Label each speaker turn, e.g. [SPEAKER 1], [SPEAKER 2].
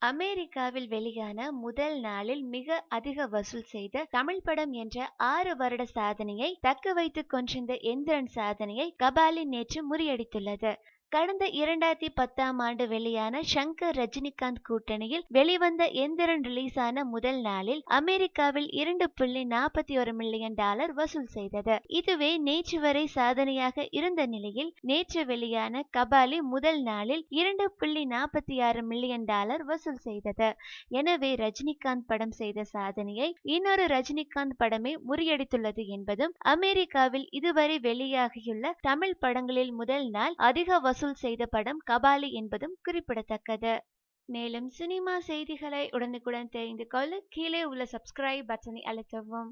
[SPEAKER 1] அமெரிக்காவில் வெளியான முதல் நாளில் மிக அதிக வசூல் செய்த தமிழ் படம் என்ற 6 வருட சாதனையை தக்க வைத்துக் கொண்டிருந்த எந்திரன் சாதனையை கபாலி நேற்று முறியடித்துள்ளது. கடந்த 2010ஆம் ஆண்டு வெளியான ஷங்கர் ரஜினிகாந்த் கூட்டணியில் வெளிவந்த எந்திரன் ரிலீஸான முதல் நாளில் அமெரிக்காவில் $2.41 மில்லியன் வசூல் செய்தது. இதுவே நேற்று வரை சாதனையாக இருந்த நிலையில் நேற்று வெளியான கபாலி முதல் நாளில் $2.46 மில்லியன் வசூல் செய்தது. எனவே ரஜினிகாந்த் படம் செய்த சாதனையை இன்னொரு ரஜினிகாந்த் படமே முறியடித்துள்ளது என்பதும் அமெரிக்காவில் இதுவரை வெளியாகியுள்ள தமிழ் படங்களில் முதல் நாள் அதிக வசூல் செய்த படம் கபாலி என்பதும் குறிப்பிடத்தக்கது. மேலும் சினிமா செய்திகளை உடனுக்குடன் தெரிந்து கொள்ள கீழே உள்ள சப்ஸ்கிரைப் பட்டனை அழுத்தவும்.